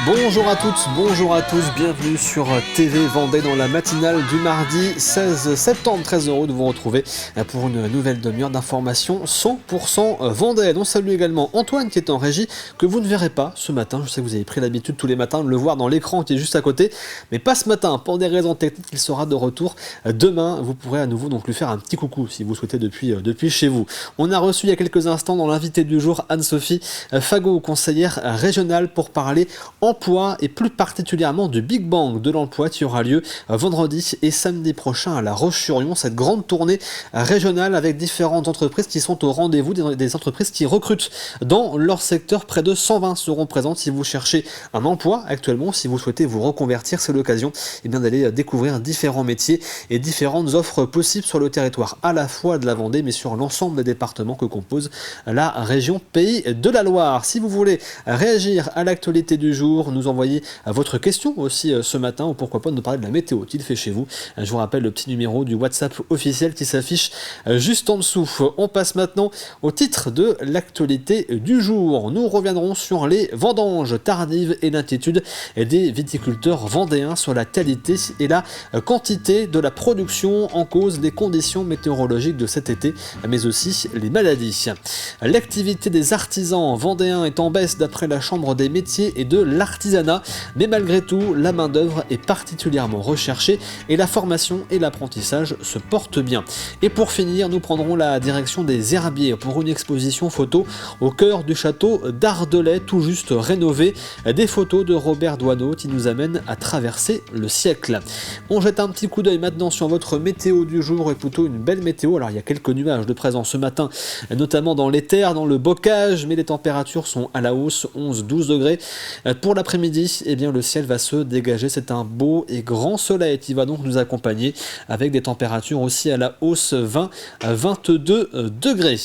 Bonjour à toutes, bonjour à tous, bienvenue sur TV Vendée dans la matinale du mardi 16 septembre. Très heureux de vous retrouver pour une nouvelle demi-heure d'information 100% Vendée. On salue également Antoine qui est en régie, que vous ne verrez pas ce matin. Je sais que vous avez pris l'habitude tous les matins de le voir dans l'écran qui est juste à côté, mais pas ce matin. Pour des raisons techniques, il sera de retour demain. Vous pourrez à nouveau donc lui faire un petit coucou si vous souhaitez depuis chez vous. On a reçu il y a quelques instants dans l'invité du jour Anne-Sophie Fagot, conseillère régionale, pour parler emploi et plus particulièrement du Big Bang de l'emploi qui aura lieu vendredi et samedi prochain à La Roche-sur-Yon. Cette grande tournée régionale avec différentes entreprises qui sont au rendez-vous, des entreprises qui recrutent dans leur secteur. Près de 120 seront présentes. Si vous cherchez un emploi actuellement, si vous souhaitez vous reconvertir, c'est l'occasion d'aller découvrir différents métiers et différentes offres possibles sur le territoire à la fois de la Vendée mais sur l'ensemble des départements que compose la région Pays de la Loire. Si vous voulez réagir à l'actualité du jour, nous envoyer votre question aussi ce matin, ou pourquoi pas nous parler de la météo qu'il fait chez vous. Je vous rappelle le petit numéro du WhatsApp officiel qui s'affiche juste en dessous. On passe maintenant au titre de l'actualité du jour. Nous reviendrons sur les vendanges tardives et l'inquiétude des viticulteurs vendéens sur la qualité et la quantité de la production en cause des conditions météorologiques de cet été, mais aussi les maladies. L'activité des artisans vendéens est en baisse d'après la Chambre des métiers et de l'artisanat, mais malgré tout, la main-d'œuvre est particulièrement recherchée et la formation et l'apprentissage se portent bien. Et pour finir, nous prendrons la direction des herbiers pour une exposition photo au cœur du château d'Ardelais, tout juste rénové. Des photos de Robert Doisneau qui nous amènent à traverser le siècle. On jette un petit coup d'œil maintenant sur votre météo du jour, et plutôt une belle météo. Alors il y a quelques nuages de présent ce matin, notamment dans les terres, dans le bocage, mais les températures sont à la hausse, 11-12 degrés. Pour l'après-midi, le ciel va se dégager. C'est un beau et grand soleil qui va donc nous accompagner avec des températures aussi à la hausse, 20 à 22 degrés.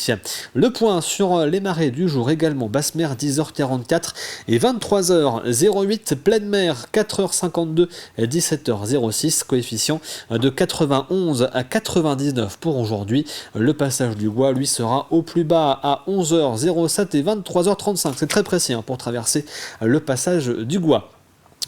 Le point sur les marées du jour également, basse mer 10h44 et 23h08, pleine mer 4h52 et 17h06, coefficient de 91 à 99 pour aujourd'hui. Le passage du Gois, lui, sera au plus bas à 11h07 et 23h35. C'est très précis pour traverser le passage du Gois.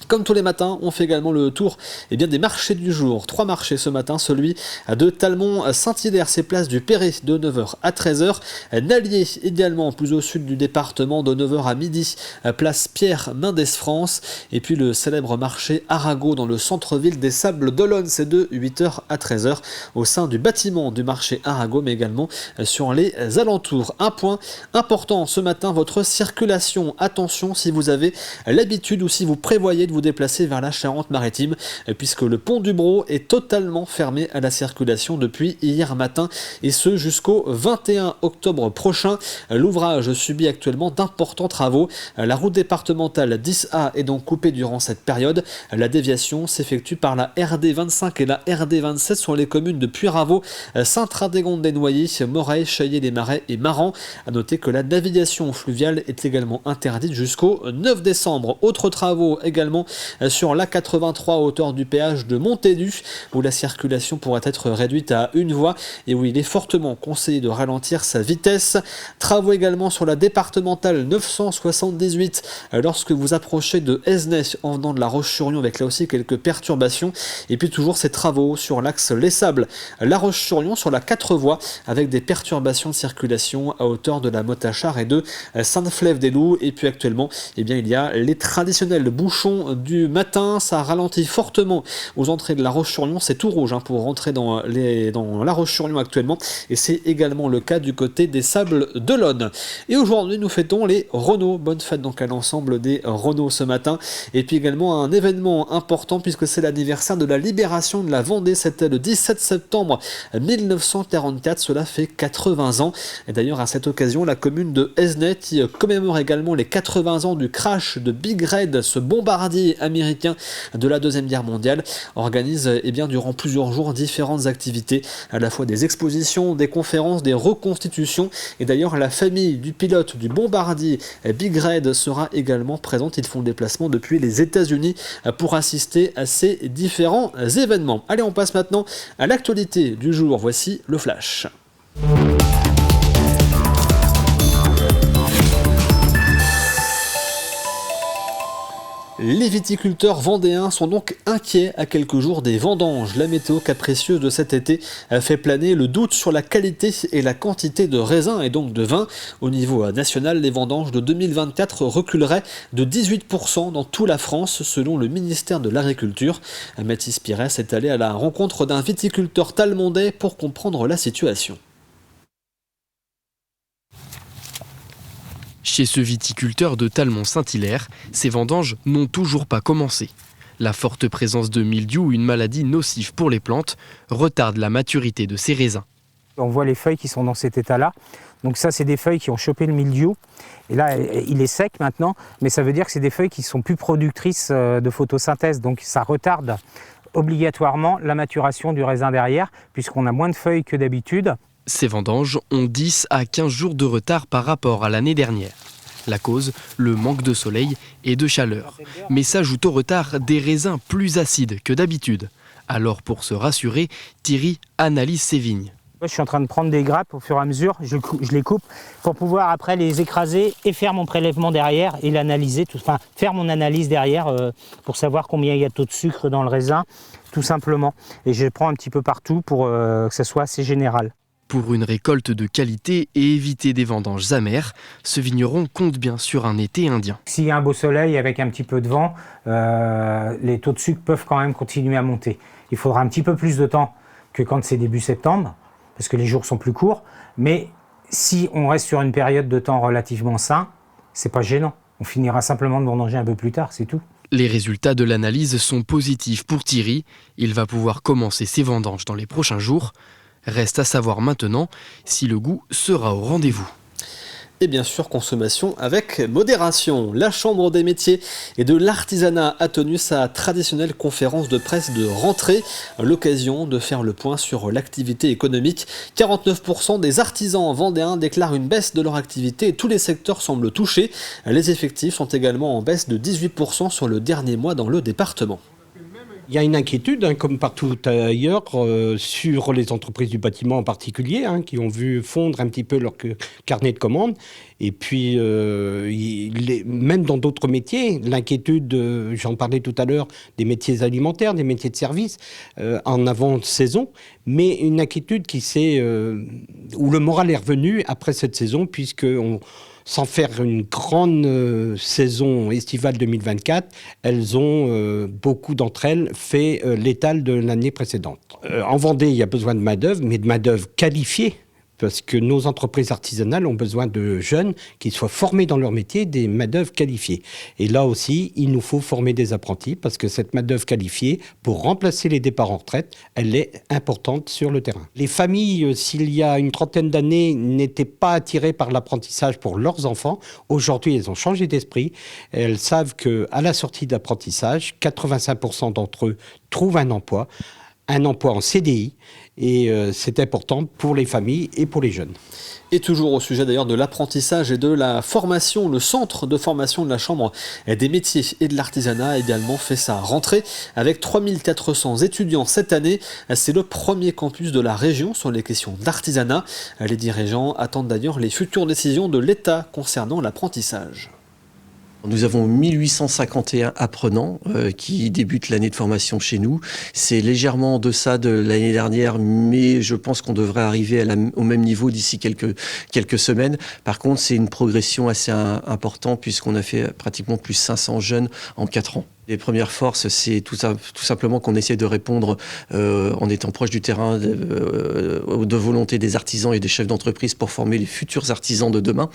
Comme tous les matins, on fait également le tour des marchés du jour. 3 marchés ce matin, celui de Talmont-Saint-Hilaire, c'est place du Perret de 9h à 13h. Nallier également, plus au sud du département, de 9h à midi, place Pierre Mendès France. Et puis le célèbre marché Arago dans le centre-ville des Sables d'Olonne, c'est de 8h à 13h au sein du bâtiment du marché Arago, mais également sur les alentours. Un point important ce matin, votre circulation. Attention si vous avez l'habitude ou si vous prévoyez de vous déplacer vers la Charente-Maritime, puisque le pont du Brau est totalement fermé à la circulation depuis hier matin, et ce jusqu'au 21 octobre prochain. L'ouvrage subit actuellement d'importants travaux. La route départementale 10A est donc coupée durant cette période. La déviation s'effectue par la RD 25 et la RD 27 sur les communes de Puyraveau, Sainte-Radegonde-des-Noyers, Moreuil, Chaillé-les-Marais et Maran. À noter que la navigation fluviale est également interdite jusqu'au 9 décembre. Autres travaux également sur l'A83 à hauteur du péage de Montédu, où la circulation pourrait être réduite à une voie et où il est fortement conseillé de ralentir sa vitesse. Travaux également sur la départementale 978 lorsque vous approchez de Esnay en venant de La Roche-sur-Yon, avec là aussi quelques perturbations. Et puis toujours ces travaux sur l'axe Les Sables, La Roche-sur-Yon sur la 4 voies avec des perturbations de circulation à hauteur de la Motachar et de Sainte-Flève-des-Loups. Et puis actuellement, il y a les traditionnels bouchons du matin. Ça ralentit fortement aux entrées de La Roche-sur-Yon. C'est tout rouge pour rentrer dans La Roche-sur-Yon actuellement, et c'est également le cas du côté des Sables d'Olonne. Et aujourd'hui, nous fêtons les Renault. Bonne fête donc à l'ensemble des Renault ce matin. Et puis également un événement important, puisque c'est l'anniversaire de la libération de la Vendée. C'était le 17 septembre 1944. Cela fait 80 ans. Et d'ailleurs, à cette occasion, la commune de Esnay, qui commémore également les 80 ans du crash de Big Red, ce bombardier américain de la Deuxième Guerre mondiale, organise durant plusieurs jours différentes activités, à la fois des expositions, des conférences, des reconstitutions. Et d'ailleurs, la famille du pilote du bombardier Big Red sera également présente. Ils font le déplacement depuis les États-Unis pour assister à ces différents événements. Allez, on passe maintenant à l'actualité du jour. Voici le flash. Les viticulteurs vendéens sont donc inquiets à quelques jours des vendanges. La météo capricieuse de cet été a fait planer le doute sur la qualité et la quantité de raisins et donc de vin. Au niveau national, les vendanges de 2024 reculeraient de 18% dans toute la France, selon le ministère de l'Agriculture. Mathis Pires est allé à la rencontre d'un viticulteur talmondais pour comprendre la situation. Chez ce viticulteur de Talmont-Saint-Hilaire, ces vendanges n'ont toujours pas commencé. La forte présence de mildiou, une maladie nocive pour les plantes, retarde la maturité de ces raisins. On voit les feuilles qui sont dans cet état-là. Donc ça, c'est des feuilles qui ont chopé le mildiou. Et là, il est sec maintenant, mais ça veut dire que c'est des feuilles qui sont plus productrices de photosynthèse. Donc ça retarde obligatoirement la maturation du raisin derrière, puisqu'on a moins de feuilles que d'habitude. Ces vendanges ont 10 à 15 jours de retard par rapport à l'année dernière. La cause, le manque de soleil et de chaleur. Mais s'ajoute au retard des raisins plus acides que d'habitude. Alors pour se rassurer, Thierry analyse ses vignes. Je suis en train de prendre des grappes au fur et à mesure, je les coupe pour pouvoir après les écraser et faire mon prélèvement derrière et l'analyser, faire mon analyse derrière pour savoir combien il y a de taux de sucre dans le raisin, tout simplement. Et je prends un petit peu partout pour que ce soit assez général. Pour une récolte de qualité et éviter des vendanges amères, ce vigneron compte bien sur un été indien. S'il y a un beau soleil avec un petit peu de vent, les taux de sucre peuvent quand même continuer à monter. Il faudra un petit peu plus de temps que quand c'est début septembre, parce que les jours sont plus courts. Mais si on reste sur une période de temps relativement sain, c'est pas gênant. On finira simplement de vendanger un peu plus tard, c'est tout. Les résultats de l'analyse sont positifs pour Thierry. Il va pouvoir commencer ses vendanges dans les prochains jours. Reste à savoir maintenant si le goût sera au rendez-vous. Et bien sûr, consommation avec modération. La Chambre des métiers et de l'artisanat a tenu sa traditionnelle conférence de presse de rentrée. L'occasion de faire le point sur l'activité économique. 49% des artisans vendéens déclarent une baisse de leur activité et tous les secteurs semblent touchés. Les effectifs sont également en baisse de 18% sur le dernier mois dans le département. Il y a une inquiétude, comme partout ailleurs, sur les entreprises du bâtiment en particulier, qui ont vu fondre un petit peu leur carnet de commandes. Et puis, même dans d'autres métiers, l'inquiétude, j'en parlais tout à l'heure, des métiers alimentaires, des métiers de service, en avant-saison, mais une inquiétude où le moral est revenu après cette saison, sans faire une grande saison estivale 2024, beaucoup d'entre elles fait l'étal de l'année précédente. En Vendée, il y a besoin de main-d'œuvre, mais de main-d'œuvre qualifiée, parce que nos entreprises artisanales ont besoin de jeunes qui soient formés dans leur métier, des main-d'œuvre qualifiées. Et là aussi, il nous faut former des apprentis, parce que cette main-d'œuvre qualifiée, pour remplacer les départs en retraite, elle est importante sur le terrain. Les familles, s'il y a une trentaine d'années, n'étaient pas attirées par l'apprentissage pour leurs enfants. Aujourd'hui, elles ont changé d'esprit. Elles savent qu'à la sortie d'apprentissage, 85% d'entre eux trouvent un emploi en CDI, et c'est important pour les familles et pour les jeunes. Et toujours au sujet d'ailleurs de l'apprentissage et de la formation, le centre de formation de la Chambre des métiers et de l'artisanat a également fait sa rentrée avec 3400 étudiants cette année. C'est le premier campus de la région sur les questions d'artisanat. Les dirigeants attendent d'ailleurs les futures décisions de l'État concernant l'apprentissage. Nous avons 1851 apprenants qui débutent l'année de formation chez nous. C'est légèrement en deçà de l'année dernière, mais je pense qu'on devrait arriver au même niveau d'ici quelques semaines. Par contre, c'est une progression assez importante puisqu'on a fait pratiquement plus 500 jeunes en 4 ans. Les premières forces, c'est tout simplement qu'on essaie de répondre en étant proche du terrain de volonté des artisans et des chefs d'entreprise pour former les futurs artisans de demain.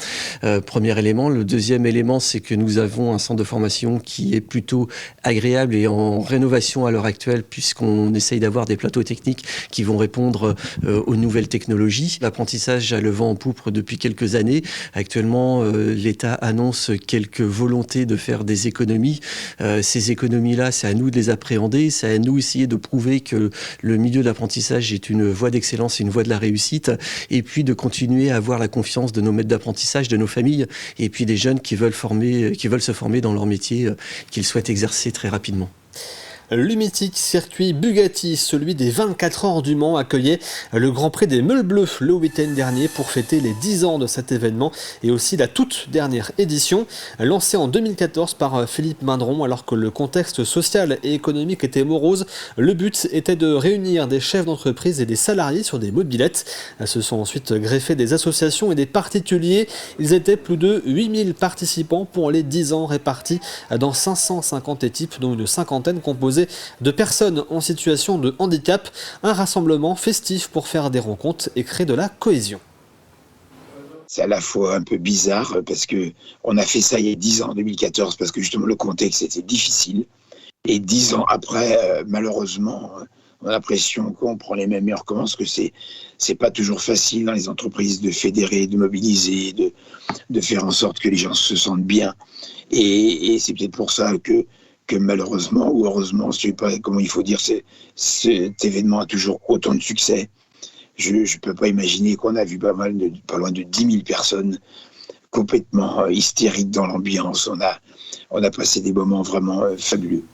Premier élément. Le deuxième élément, c'est que nous avons un centre de formation qui est plutôt agréable et en rénovation à l'heure actuelle puisqu'on essaye d'avoir des plateaux techniques qui vont répondre aux nouvelles technologies. L'apprentissage a le vent en poupe depuis quelques années. Actuellement, l'État annonce quelques volontés de faire des économies. Ces économies-là, c'est à nous de les appréhender, c'est à nous essayer de prouver que le milieu de l'apprentissage est une voie d'excellence, une voie de la réussite, et puis de continuer à avoir la confiance de nos maîtres d'apprentissage, de nos familles, et puis des jeunes qui veulent se former dans leur métier, qu'ils souhaitent exercer très rapidement. Le mythique circuit Bugatti, celui des 24 heures du Mans, accueillait le Grand Prix des Meules Bleues le week-end dernier pour fêter les 10 ans de cet événement et aussi la toute dernière édition, lancée en 2014 par Philippe Mindron alors que le contexte social et économique était morose. Le but était de réunir des chefs d'entreprise et des salariés sur des mobylettes. Se sont ensuite greffés des associations et des particuliers. Ils étaient plus de 8000 participants pour les 10 ans répartis dans 550 équipes, dont une cinquantaine composée de personnes en situation de handicap. Un rassemblement festif pour faire des rencontres et créer de la cohésion. C'est à la fois un peu bizarre parce qu'on a fait ça il y a 10 ans, en 2014, parce que justement le contexte était difficile. Et 10 ans après, malheureusement, on a l'impression qu'on prend les mêmes et on recommence, que c'est pas toujours facile dans les entreprises de fédérer, de mobiliser, de faire en sorte que les gens se sentent bien. Et c'est peut-être pour ça que malheureusement ou heureusement, je ne sais pas comment il faut dire, cet événement a toujours autant de succès. Je ne peux pas imaginer qu'on a vu pas loin de 10 000 personnes complètement hystériques dans l'ambiance. On a passé des moments vraiment fabuleux.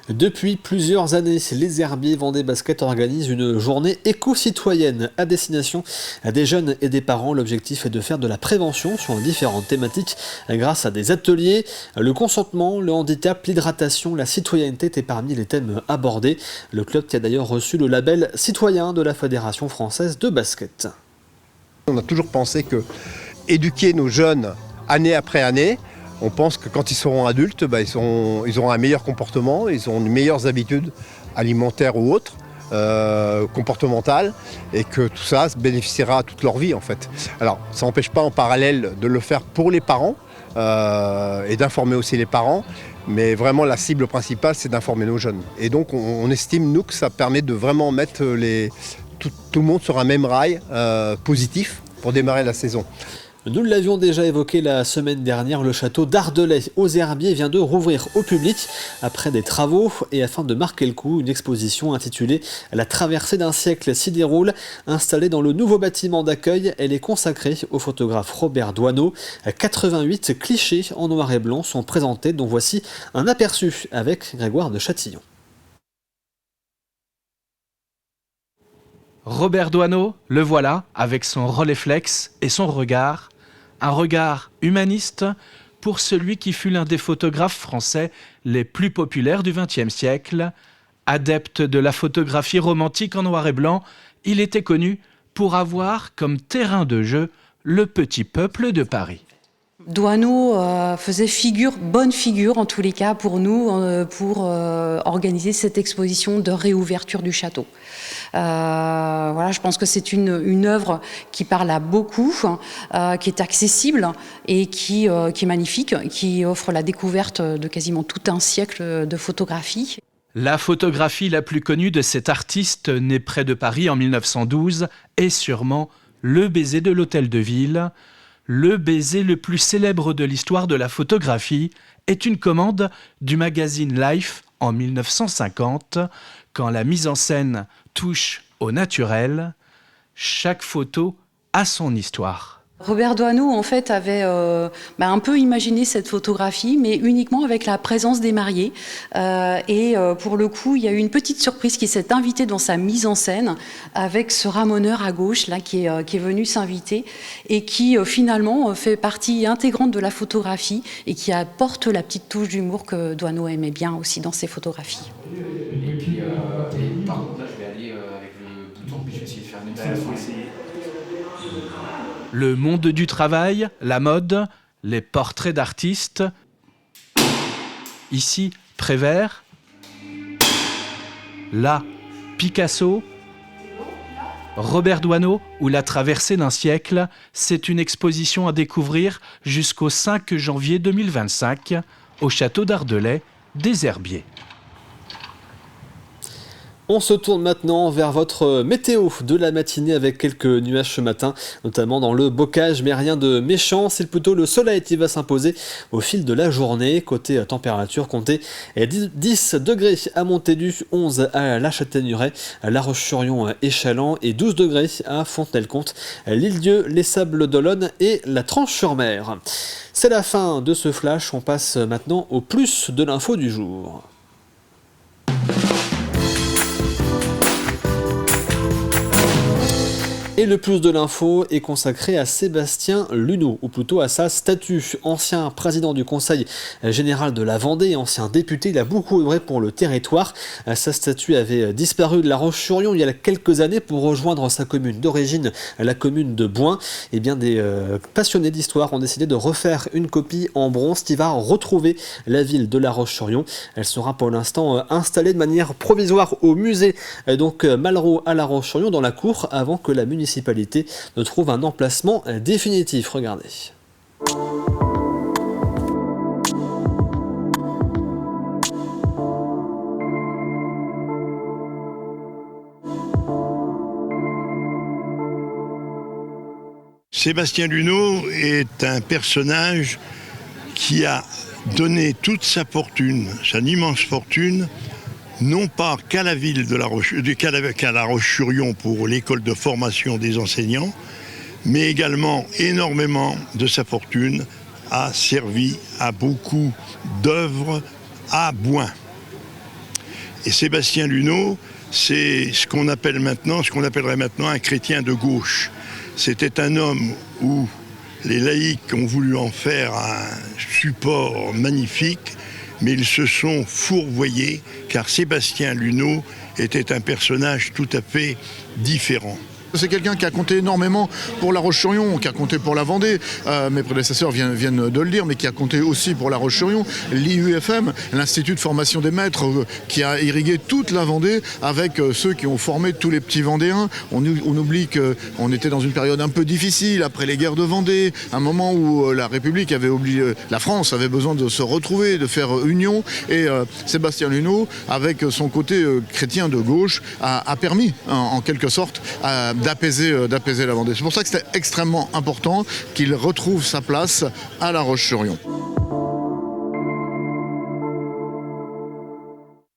Depuis plusieurs années, les Herbiers Vendée Basket organisent une journée éco-citoyenne à destination des jeunes et des parents. L'objectif est de faire de la prévention sur différentes thématiques grâce à des ateliers. Le consentement, le handicap, l'hydratation, la citoyenneté étaient parmi les thèmes abordés. Le club qui a d'ailleurs reçu le label citoyen de la Fédération française de basket. On a toujours pensé que éduquer nos jeunes année après année, on pense que quand ils seront adultes, ils auront un meilleur comportement, ils auront de meilleures habitudes alimentaires ou autres, comportementales, et que tout ça bénéficiera toute leur vie en fait. Alors ça n'empêche pas en parallèle de le faire pour les parents et d'informer aussi les parents, mais vraiment la cible principale c'est d'informer nos jeunes. Et donc on estime nous que ça permet de vraiment mettre tout le monde sur un même rail positif pour démarrer la saison. Nous l'avions déjà évoqué la semaine dernière, le château d'Ardelais aux Herbiers vient de rouvrir au public après des travaux et afin de marquer le coup, une exposition intitulée « La traversée d'un siècle s'y déroule ». Installée dans le nouveau bâtiment d'accueil, elle est consacrée au photographe Robert Doisneau. 88 clichés en noir et blanc sont présentés, dont voici un aperçu avec Grégoire de Châtillon. Robert Doisneau, le voilà, avec son Rolleiflex et son regard. Un regard humaniste pour celui qui fut l'un des photographes français les plus populaires du XXe siècle. Adepte de la photographie romantique en noir et blanc, il était connu pour avoir comme terrain de jeu le petit peuple de Paris. Doisneau faisait bonne figure en tous les cas pour nous, pour organiser cette exposition de réouverture du château. Voilà, je pense que c'est une œuvre qui parle à beaucoup, qui est accessible et qui est magnifique, qui offre la découverte de quasiment tout un siècle de photographie. La photographie la plus connue de cet artiste né près de Paris en 1912 est sûrement Le baiser de l'hôtel de ville. Le baiser le plus célèbre de l'histoire de la photographie est une commande du magazine Life en 1950. Quand la mise en scène touche au naturel, chaque photo a son histoire. Robert Doisneau, en fait, avait un peu imaginé cette photographie, mais uniquement avec la présence des mariés. Pour le coup, il y a eu une petite surprise qui s'est invitée dans sa mise en scène avec ce ramoneur à gauche là, qui est venu s'inviter et qui finalement fait partie intégrante de la photographie et qui apporte la petite touche d'humour que Doisneau aimait bien aussi dans ses photographies. Et puis, par contre, là, je vais aller avec le bouton, puis je vais essayer de faire une petite. Le monde du travail, la mode, les portraits d'artistes. Ici, Prévert. Là, Picasso. Robert Doisneau ou la traversée d'un siècle, c'est une exposition à découvrir jusqu'au 5 janvier 2025 au château d'Ardelais des Herbiers. On se tourne maintenant vers votre météo de la matinée avec quelques nuages ce matin, notamment dans le bocage, mais rien de méchant. C'est plutôt le soleil qui va s'imposer au fil de la journée. Côté température, comptez 10 degrés à Montaigu, 11 à La Châtaigneraie, La Roche-sur-Yon et Chaland et 12 degrés à Fontenay-le-Comte, l'Île-Dieu, les Sables d'Olonne et la Tranche-sur-Mer. C'est la fin de ce flash. On passe maintenant au plus de l'info du jour. Et le plus de l'info est consacré à Sébastien Luneau, ou plutôt à sa statue. Ancien président du Conseil général de la Vendée, ancien député, il a beaucoup œuvré pour le territoire. Sa statue avait disparu de La Roche-sur-Yon il y a quelques années pour rejoindre sa commune d'origine, la commune de Boin. Et bien des passionnés d'histoire ont décidé de refaire une copie en bronze qui va retrouver la ville de La Roche-sur-Yon. Elle sera pour l'instant installée de manière provisoire au musée Malraux à La Roche-sur-Yon dans la cour avant que la municipalité ne trouve un emplacement définitif. Regardez. Sébastien Luneau est un personnage qui a donné toute sa fortune, son immense fortune, non pas qu'à la ville de qu'à La Roche-sur-Yon pour l'école de formation des enseignants, mais également énormément de sa fortune a servi à beaucoup d'œuvres à Boin. Et Sébastien Luneau, c'est ce qu'on appellerait maintenant un chrétien de gauche. C'était un homme où les laïcs ont voulu en faire un support magnifique, mais ils se sont fourvoyés car Sébastien Luneau était un personnage tout à fait différent. C'est quelqu'un qui a compté énormément pour La Roche-sur-Yon, qui a compté pour la Vendée, mes prédécesseurs viennent de le dire, mais qui a compté aussi pour La Roche-sur-Yon, l'IUFM, l'Institut de formation des maîtres, qui a irrigué toute la Vendée avec ceux qui ont formé tous les petits Vendéens. On oublie qu'on était dans une période un peu difficile, après les guerres de Vendée, un moment où la République avait oublié, la France avait besoin de se retrouver, de faire union, et Sébastien Luneau, avec son côté chrétien de gauche, a permis, en quelque sorte, d'apaiser la Vendée. C'est pour ça que c'était extrêmement important qu'il retrouve sa place à La Roche-sur-Yon.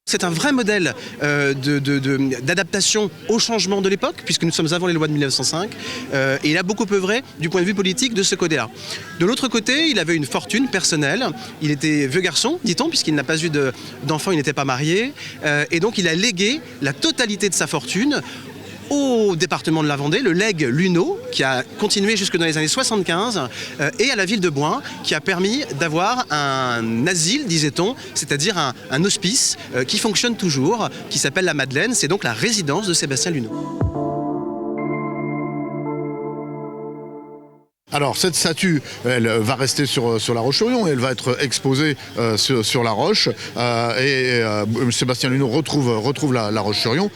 C'est un vrai modèle d'adaptation au changement de l'époque, puisque nous sommes avant les lois de 1905, et il a beaucoup œuvré du point de vue politique de ce côté-là. De l'autre côté, il avait une fortune personnelle, il était vieux garçon, dit-on, puisqu'il n'a pas eu d'enfant, il n'était pas marié, et donc il a légué la totalité de sa fortune au département de la Vendée, le legs Luneau, qui a continué jusque dans les années 75, et à la ville de Boin, qui a permis d'avoir un asile, disait-on, c'est-à-dire un hospice qui fonctionne toujours, qui s'appelle la Madeleine. C'est donc la résidence de Sébastien Luneau. Alors cette statue, elle va rester sur La Roche-sur-Yon, elle va être exposée sur la roche, et Sébastien Luneau retrouve la Roche-sur-Yon.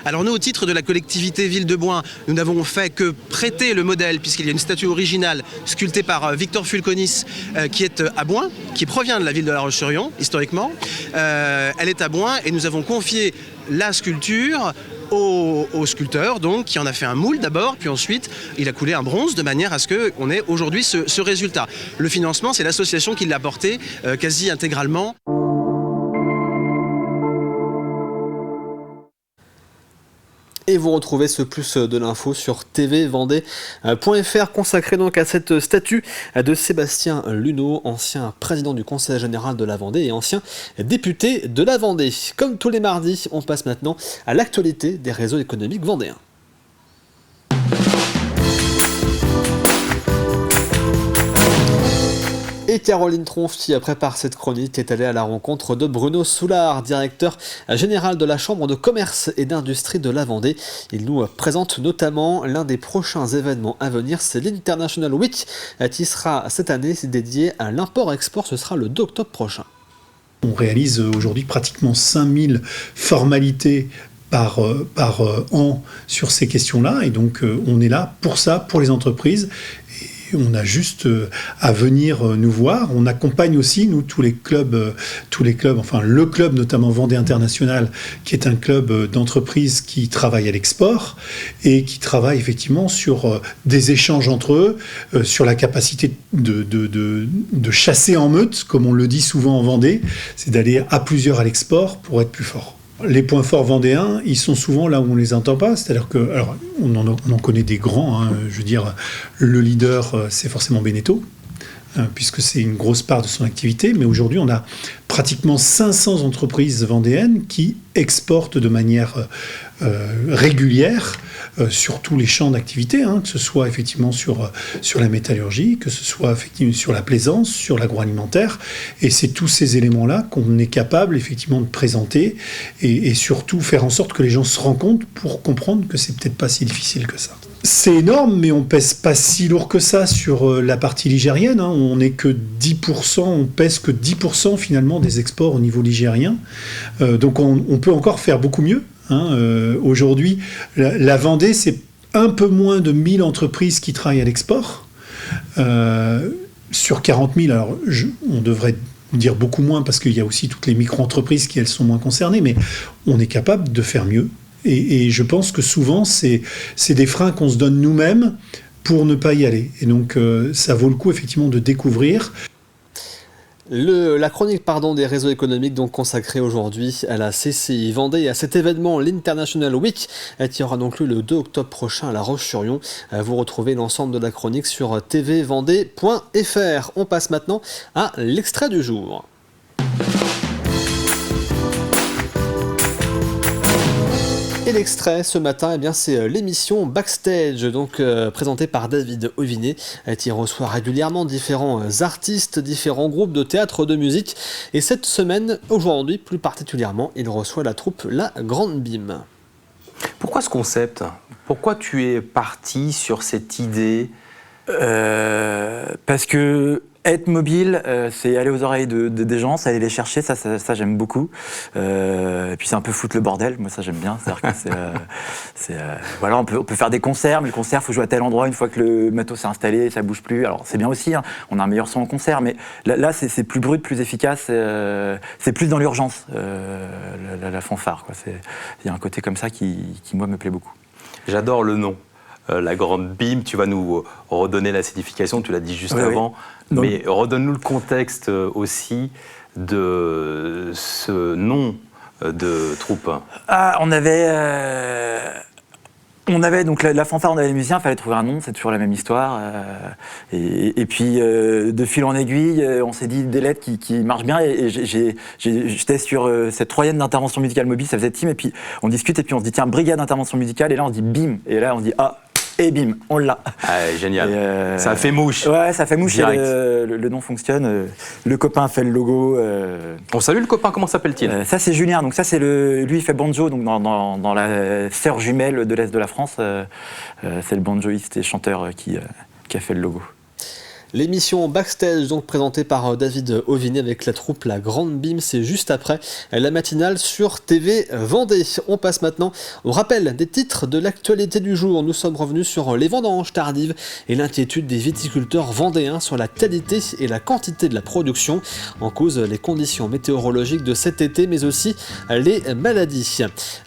Alors nous, au titre de la collectivité Ville de Boin, nous n'avons fait que prêter le modèle, puisqu'il y a une statue originale sculptée par Victor Fulconis, qui est à Boin, qui provient de la ville de La Roche-sur-Yon, historiquement. Elle est à Boin et nous avons confié la sculpture au sculpteur, donc, qui en a fait un moule d'abord, puis ensuite il a coulé un bronze de manière à ce qu'on ait aujourd'hui ce résultat. Le financement, c'est l'association qui l'a apporté quasi intégralement. Et vous retrouvez ce plus de l'info sur tvvendée.fr consacré donc à cette statue de Sébastien Luneau, ancien président du Conseil général de la Vendée et ancien député de la Vendée. Comme tous les mardis, on passe maintenant à l'actualité des réseaux économiques vendéens. Et Caroline Tronf, qui prépare cette chronique, est allée à la rencontre de Bruno Soulard, directeur général de la Chambre de commerce et d'industrie de la Vendée. Il nous présente notamment l'un des prochains événements à venir, c'est l'International Week, qui sera cette année dédié à l'import-export. Ce sera le 2 octobre prochain. On réalise aujourd'hui pratiquement 5000 formalités par an sur ces questions-là, et donc on est là pour ça, pour les entreprises. On a juste à venir nous voir. On accompagne aussi, nous, tous les clubs, enfin le club notamment Vendée International, qui est un club d'entreprises qui travaille à l'export et qui travaille effectivement sur des échanges entre eux, sur la capacité de chasser en meute, comme on le dit souvent en Vendée, c'est d'aller à plusieurs à l'export pour être plus fort. Les points forts vendéens, ils sont souvent là où on les entend pas, c'est-à-dire que, alors, on en connaît des grands, hein, je veux dire, le leader, c'est forcément Beneteau, puisque c'est une grosse part de son activité, mais aujourd'hui on a pratiquement 500 entreprises vendéennes qui exportent de manière régulière sur tous les champs d'activité, que ce soit effectivement sur la métallurgie, que ce soit effectivement sur la plaisance, sur l'agroalimentaire, et c'est tous ces éléments-là qu'on est capable effectivement de présenter et surtout faire en sorte que les gens se rendent compte pour comprendre que c'est peut-être pas si difficile que ça. C'est énorme, mais on pèse pas si lourd que ça sur la partie ligérienne. On n'est que 10%, on pèse que 10% finalement des exports au niveau ligérien. Donc on peut encore faire beaucoup mieux. Aujourd'hui, la Vendée, c'est un peu moins de 1000 entreprises qui travaillent à l'export. Sur 40 000, alors on devrait dire beaucoup moins parce qu'il y a aussi toutes les micro-entreprises qui, elles, sont moins concernées, mais on est capable de faire mieux. Et je pense que souvent, c'est des freins qu'on se donne nous-mêmes pour ne pas y aller. Et donc, ça vaut le coup, effectivement, de découvrir. La chronique des réseaux économiques donc consacrée aujourd'hui à la CCI Vendée et à cet événement, l'International Week, qui aura donc lieu le 2 octobre prochain à La Roche-sur-Yon. Vous retrouvez l'ensemble de la chronique sur tvvendée.fr. On passe maintenant à l'extrait du jour. Et l'extrait ce matin, c'est l'émission Backstage, donc présentée par David Ovinet, qui reçoit régulièrement différents artistes, différents groupes de théâtre, de musique. Et cette semaine, aujourd'hui plus particulièrement, il reçoit la troupe La Grande Bim. Pourquoi ce concept ? Pourquoi tu es parti sur cette idée ? Parce que être mobile, c'est aller aux oreilles des gens, c'est aller les chercher, ça j'aime beaucoup. Et puis c'est un peu foutre le bordel, moi ça j'aime bien. C'est-à-dire que voilà, on peut faire des concerts, mais le concert, il faut jouer à tel endroit une fois que le matos s'est installé, ça bouge plus. Alors c'est bien aussi, on a un meilleur son en concert, mais là c'est plus brut, plus efficace, c'est plus dans l'urgence, la fanfare, quoi. Il y a un côté comme ça qui moi me plaît beaucoup. J'adore le nom. La Grande Bim, tu vas nous redonner la signification, tu l'as dit juste avant, oui. Mais redonne-nous le contexte aussi de ce nom de troupe. On avait donc la fanfare, on avait les musiciens, il fallait trouver un nom, c'est toujours la même histoire. Et puis de fil en aiguille, on s'est dit des lettres qui marchent bien. Et j'étais sur cette troisième d'intervention musicale mobile, ça faisait team. Et puis on discute et puis on se dit tiens, brigade d'intervention musicale. Et là on se dit bim. Et là on se dit ah. Et bim, on l'a. Ah, génial. Ça fait mouche. Ouais, ça fait mouche. Le nom fonctionne. Le copain fait le logo. On salue le copain, comment s'appelle-t-il ? Ça, c'est Julien. Donc, ça, c'est lui, il fait banjo donc dans la sœur jumelle de l'Est de la France. C'est le banjoïste et chanteur qui a fait le logo. L'émission Backstage, donc présentée par David Ovinet avec la troupe La Grande Bim, c'est juste après la matinale sur TV Vendée. On passe maintenant au rappel des titres de l'actualité du jour. Nous sommes revenus sur les vendanges tardives et l'inquiétude des viticulteurs vendéens sur la qualité et la quantité de la production. En cause, les conditions météorologiques de cet été, mais aussi les maladies.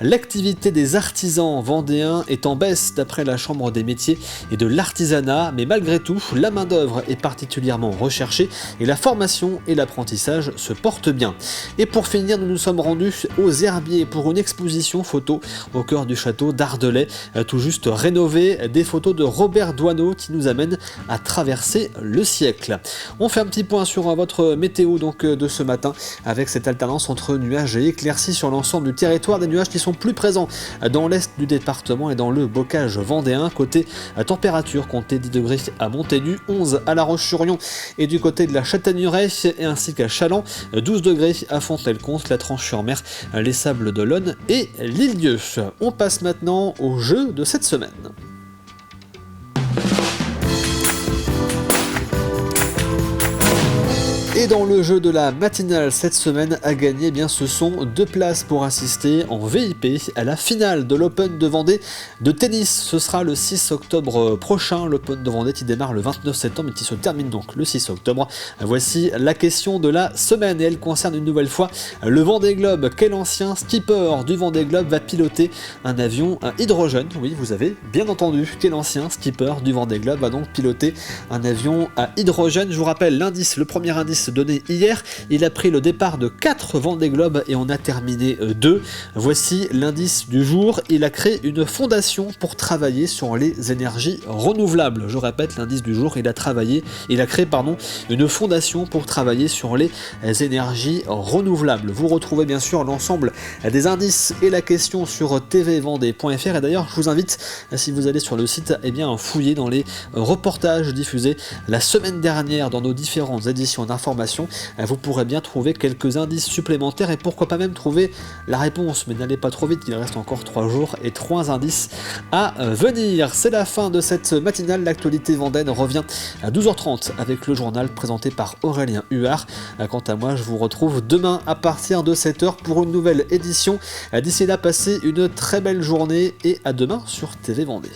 L'activité des artisans vendéens est en baisse d'après la Chambre des métiers et de l'artisanat, mais malgré tout, la main-d'œuvre est particulièrement recherchée et la formation et l'apprentissage se portent bien. Et pour finir, nous nous sommes rendus aux Herbiers pour une exposition photo au cœur du château d'Ardelais, tout juste rénové, des photos de Robert Doisneau qui nous amènent à traverser le siècle. On fait un petit point sur votre météo donc de ce matin avec cette alternance entre nuages et éclaircies sur l'ensemble du territoire, des nuages qui sont plus présents dans l'est du département et dans le bocage vendéen. Côté température, comptez 10 degrés à Montaigu, 11 à La Roche-sur-Yon et du côté de la Châtaigneraie ainsi qu'à Challans, 12 degrés à Fontenay-le-Comte, la Tranche-sur-Mer, les Sables d'Olonne et l'Île-Dieu. On passe maintenant au jeu de cette semaine. Et dans le jeu de la matinale cette semaine à gagner, ce sont 2 places pour assister en VIP à la finale de l'Open de Vendée de tennis. Ce sera le 6 octobre prochain, l'Open de Vendée qui démarre le 29 septembre et qui se termine donc le 6 octobre. Voici la question de la semaine et elle concerne une nouvelle fois le Vendée Globe. Quel ancien skipper du Vendée Globe va piloter un avion à hydrogène ? Oui, vous avez bien entendu, quel ancien skipper du Vendée Globe va donc piloter un avion à hydrogène ? Je vous rappelle l'indice, le premier indice indices donnés hier, il a pris le départ de 4 Vendée Globe et en a terminé 2. Voici l'indice du jour. Il a créé une fondation pour travailler sur les énergies renouvelables. Je répète, l'indice du jour, il a créé une fondation pour travailler sur les énergies renouvelables. Vous retrouvez bien sûr l'ensemble des indices et la question sur tvvendée.fr. Et d'ailleurs, je vous invite, si vous allez sur le site, fouiller dans les reportages diffusés la semaine dernière dans nos différentes éditions d'information. Vous pourrez bien trouver quelques indices supplémentaires et pourquoi pas même trouver la réponse. Mais n'allez pas trop vite, il reste encore 3 jours et 3 indices à venir. C'est la fin de cette matinale. L'actualité vendaine revient à 12h30 avec le journal présenté par Aurélien Huard. Quant à moi, je vous retrouve demain à partir de 7h pour une nouvelle édition. D'ici là, passez une très belle journée et à demain sur TV Vendée.